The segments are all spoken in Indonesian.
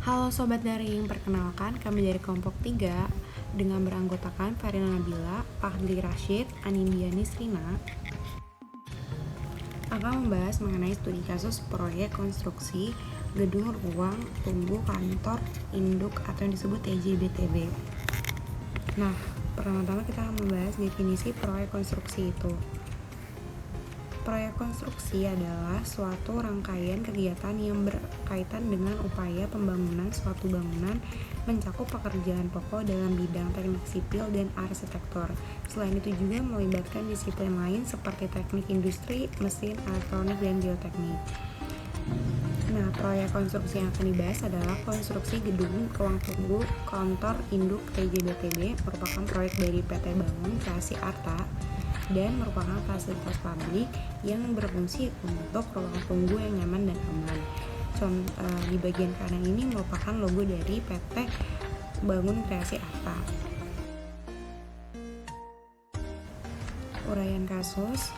Halo Sobat Daring, perkenalkan kami dari kelompok 3 dengan beranggotakan Farina Nabila, Fahli Rashid, Anindya Nisrina akan membahas mengenai studi kasus proyek konstruksi gedung ruang tunggu kantor induk atau yang disebut TJBTB. Nah, pertama-tama kita akan membahas definisi proyek konstruksi itu. Proyek konstruksi adalah suatu rangkaian kegiatan yang berkaitan dengan upaya pembangunan suatu bangunan mencakup pekerjaan pokok dalam bidang teknik sipil dan arsitektur. Selain itu juga melibatkan disiplin lain seperti teknik industri, mesin, elektronik, dan geoteknik. Nah, proyek konstruksi yang akan dibahas adalah konstruksi gedung ruang tunggu kantor induk TJBTB, merupakan proyek dari PT Bangun Kreasi Arta dan merupakan fasilitas publik yang berfungsi untuk ruang tunggu yang nyaman dan aman. Di bagian kanan ini merupakan logo dari PT Bangun Kreasi Arta. Uraian kasus.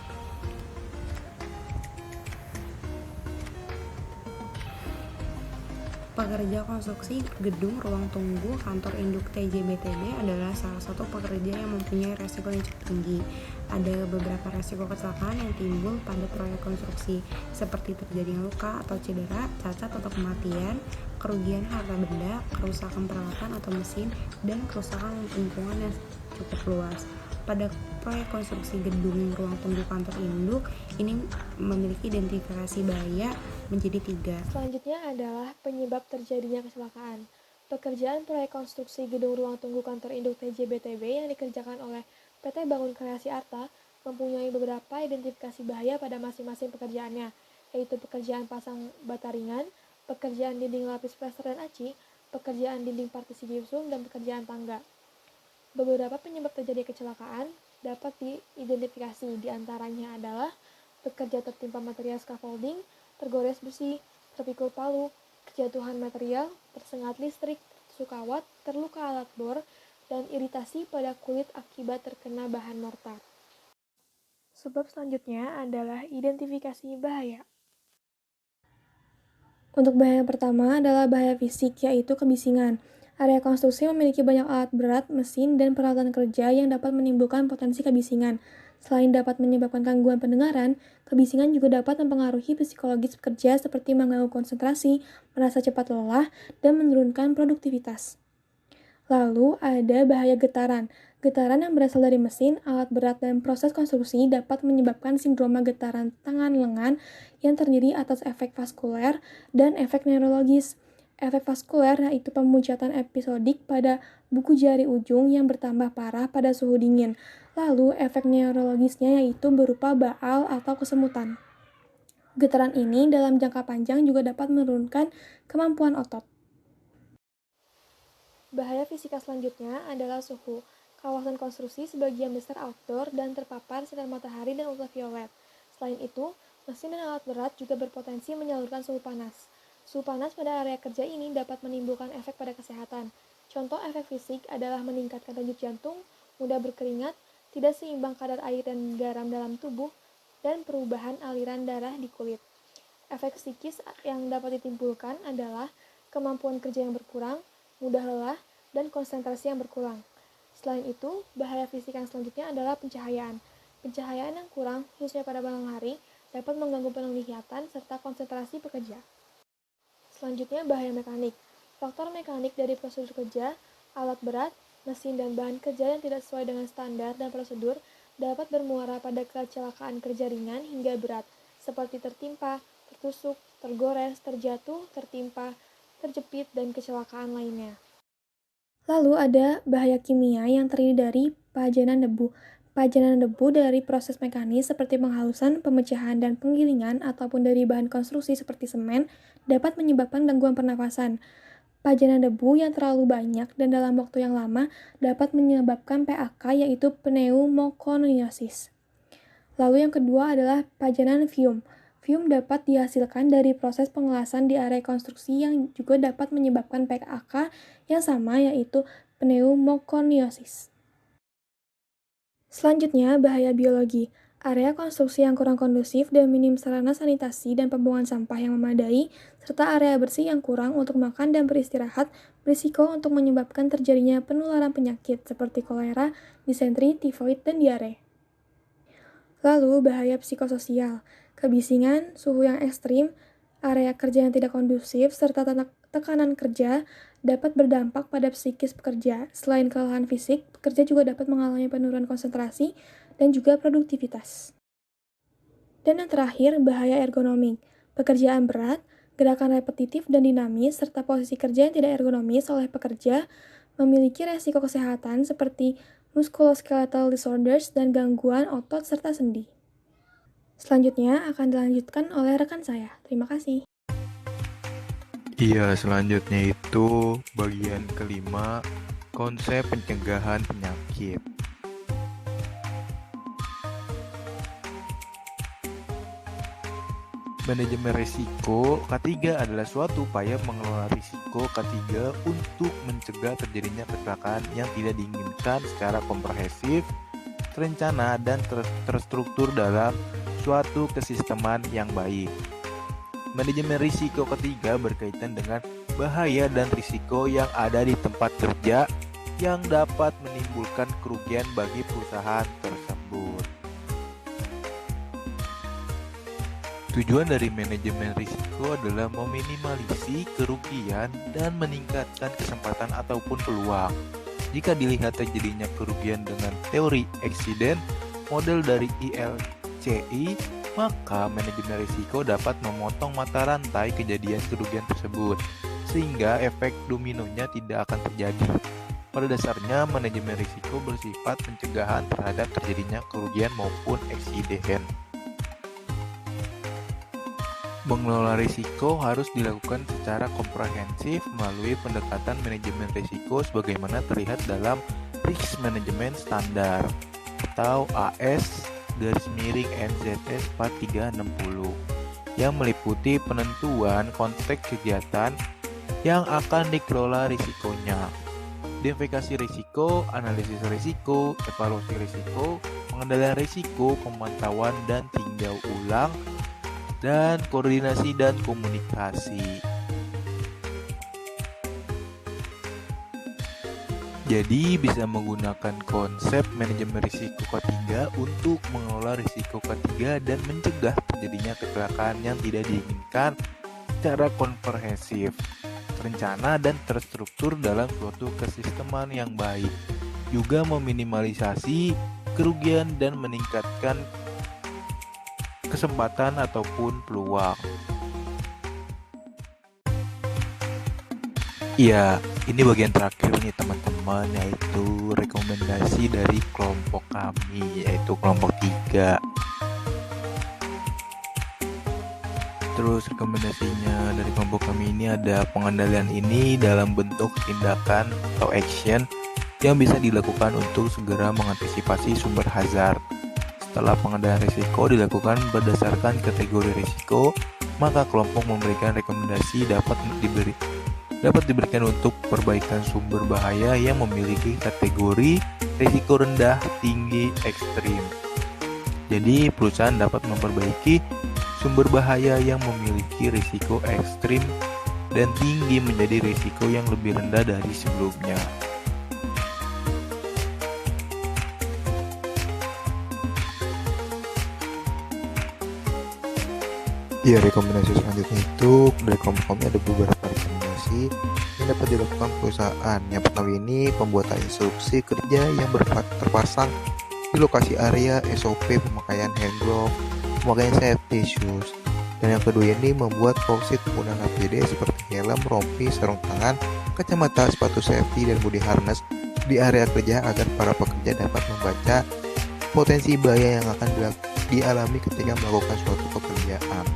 Pekerja konstruksi gedung ruang tunggu kantor induk TJBTB adalah salah satu pekerja yang mempunyai resiko yang cukup tinggi. Ada beberapa resiko kecelakaan yang timbul pada proyek konstruksi, seperti terjadinya luka atau cedera, cacat atau kematian, kerugian harta benda, kerusakan peralatan atau mesin, dan kerusakan lingkungan yang cukup luas. Pada proyek konstruksi gedung ruang tunggu kantor induk ini memiliki identifikasi bahaya menjadi 3. Selanjutnya adalah penyebab terjadinya kecelakaan. Pekerjaan proyek konstruksi gedung ruang tunggu kantor induk TJBTB yang dikerjakan oleh PT Bangun Kreasi Arta mempunyai beberapa identifikasi bahaya pada masing-masing pekerjaannya, yaitu pekerjaan pasang bata ringan, pekerjaan dinding lapis plester dan aci, pekerjaan dinding partisi gipsum, dan pekerjaan tangga. Beberapa penyebab terjadi kecelakaan dapat diidentifikasi, diantaranya adalah bekerja tertimpa material scaffolding, tergores besi, terpikul palu, kejatuhan material, tersengat listrik, tertusuk kawat, terluka alat bor, dan iritasi pada kulit akibat terkena bahan mortar. Sebab selanjutnya adalah identifikasi bahaya. Untuk bahaya yang pertama adalah bahaya fisik, yaitu kebisingan. Area konstruksi memiliki banyak alat berat, mesin, dan peralatan kerja yang dapat menimbulkan potensi kebisingan. Selain dapat menyebabkan gangguan pendengaran, kebisingan juga dapat mempengaruhi psikologis pekerja seperti mengganggu konsentrasi, merasa cepat lelah, dan menurunkan produktivitas. Lalu ada bahaya getaran. Getaran yang berasal dari mesin, alat berat, dan proses konstruksi dapat menyebabkan sindroma getaran tangan lengan yang terdiri atas efek vaskuler dan efek neurologis. Efek vaskuler yaitu pemujatan episodik pada buku jari ujung yang bertambah parah pada suhu dingin. Lalu efek neurologisnya yaitu berupa baal atau kesemutan. Getaran ini dalam jangka panjang juga dapat menurunkan kemampuan otot. Bahaya fisika selanjutnya adalah suhu. Kawasan konstruksi sebagian besar outdoor dan terpapar sinar matahari dan ultraviolet. Selain itu, mesin dan alat berat juga berpotensi menyalurkan suhu panas. Suhu panas pada area kerja ini dapat menimbulkan efek pada kesehatan. Contoh efek fisik adalah meningkatkan denyut jantung, mudah berkeringat, tidak seimbang kadar air dan garam dalam tubuh, dan perubahan aliran darah di kulit. Efek psikis yang dapat ditimbulkan adalah kemampuan kerja yang berkurang, mudah lelah, dan konsentrasi yang berkurang. Selain itu, bahaya fisik yang selanjutnya adalah pencahayaan. Pencahayaan yang kurang, khususnya pada malam hari, dapat mengganggu penglihatan serta konsentrasi pekerja. Selanjutnya, bahaya mekanik. Faktor mekanik dari prosedur kerja, alat berat, mesin, dan bahan kerja yang tidak sesuai dengan standar dan prosedur dapat bermuara pada kecelakaan kerja ringan hingga berat, seperti tertimpa, tertusuk, tergores, terjatuh, tertimpa, terjepit, dan kecelakaan lainnya. Lalu ada bahaya kimia yang terdiri dari pajanan debu. Pajanan debu dari proses mekanis seperti penghalusan, pemecahan, dan penggilingan ataupun dari bahan konstruksi seperti semen dapat menyebabkan gangguan pernafasan. Pajanan debu yang terlalu banyak dan dalam waktu yang lama dapat menyebabkan PAK yaitu pneumokoniosis. Lalu yang kedua adalah pajanan fume. Fume dapat dihasilkan dari proses pengelasan di area konstruksi yang juga dapat menyebabkan PAK yang sama yaitu pneumokoniosis. Selanjutnya, bahaya biologi. Area konstruksi yang kurang kondusif dan minim sarana sanitasi dan pembuangan sampah yang memadai, serta area bersih yang kurang untuk makan dan beristirahat, berisiko untuk menyebabkan terjadinya penularan penyakit seperti kolera, disentri, tifoid, dan diare. Lalu, bahaya psikososial, kebisingan, suhu yang ekstrim, area kerja yang tidak kondusif, serta tekanan kerja dapat berdampak pada psikis pekerja. Selain kelelahan fisik, pekerja juga dapat mengalami penurunan konsentrasi dan juga produktivitas. Dan yang terakhir, bahaya ergonomik. Pekerjaan berat, gerakan repetitif dan dinamis, serta posisi kerja yang tidak ergonomis oleh pekerja memiliki resiko kesehatan seperti musculoskeletal disorders dan gangguan otot serta sendi. Selanjutnya akan dilanjutkan oleh rekan saya. Terima kasih. Iya, selanjutnya itu bagian kelima, konsep pencegahan penyakit. Manajemen risiko ketiga adalah suatu upaya mengelola risiko ketiga untuk mencegah terjadinya kecelakaan yang tidak diinginkan secara komprehensif, terencana, dan terstruktur dalam suatu kesisteman yang baik. Manajemen risiko ketiga berkaitan dengan bahaya dan risiko yang ada di tempat kerja yang dapat menimbulkan kerugian bagi perusahaan tersebut. Tujuan dari manajemen risiko adalah meminimalisasi kerugian dan meningkatkan kesempatan ataupun peluang. Jika dilihat terjadinya kerugian dengan teori eksiden, model dari ILCI, maka manajemen risiko dapat memotong mata rantai kejadian kerugian tersebut, sehingga efek dominonya tidak akan terjadi. Pada dasarnya, manajemen risiko bersifat pencegahan terhadap terjadinya kerugian maupun eksiden. Mengelola risiko harus dilakukan secara komprehensif melalui pendekatan manajemen risiko sebagaimana terlihat dalam Risk Management Standard atau AS/NZS 4360 yang meliputi penentuan konteks kegiatan yang akan dikelola risikonya, identifikasi risiko, analisis risiko, evaluasi risiko, pengendalian risiko, pemantauan dan tinjau ulang, dan koordinasi dan komunikasi. Jadi bisa menggunakan konsep manajemen risiko ketiga untuk mengelola risiko ketiga dan mencegah terjadinya kecelakaan yang tidak diinginkan secara komprehensif, terencana dan terstruktur dalam suatu kesisteman yang baik. Juga meminimalisasi kerugian dan meningkatkan kesempatan ataupun peluang. Ya, ini bagian terakhir nih teman-teman, yaitu rekomendasi dari kelompok kami, yaitu kelompok 3. Terus rekomendasinya dari kelompok kami ini ada pengendalian ini dalam bentuk tindakan atau action yang bisa dilakukan untuk segera mengantisipasi sumber hazard. Setelah pengendalian risiko dilakukan berdasarkan kategori risiko, maka kelompok memberikan rekomendasi dapat diberikan untuk perbaikan sumber bahaya yang memiliki kategori risiko rendah, tinggi, ekstrim. Jadi perusahaan dapat memperbaiki sumber bahaya yang memiliki risiko ekstrim dan tinggi menjadi risiko yang lebih rendah dari sebelumnya. Ya, rekomendasi selanjutnya itu dari kelompok kami ada beberapa rekomendasi yang dapat dilakukan perusahaan. Yang pertama ini pembuatan instruksi kerja yang terpasang di lokasi area, SOP pemakaian hand glove, pemakaian safety shoes. Dan yang kedua ini membuat policy penggunaan APD seperti helm, rompi, sarung tangan, kacamata, sepatu safety, dan body harness di area kerja agar para pekerja dapat membaca potensi bahaya yang akan dialami ketika melakukan suatu pekerjaan.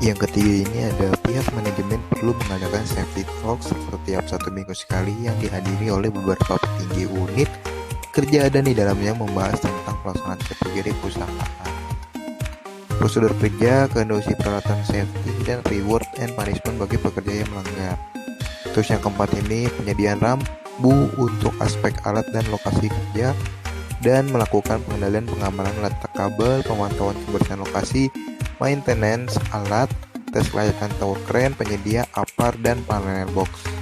Yang ketiga ini ada pihak manajemen perlu mengadakan safety talk setiap 1 minggu sekali yang dihadiri oleh beberapa petinggi unit kerja dan di dalamnya membahas tentang pelaksanaan strategi di perusahaan, prosedur kerja, kondisi peralatan safety, dan reward and punishment bagi pekerja yang melanggar. Terus yang keempat ini penyediaan Bu untuk aspek alat dan lokasi kerja, dan melakukan pengendalian pengamanan letak kabel, pemantauan kebersihan lokasi, maintenance alat, tes kelayakan tower crane, penyedia APAR dan panel box.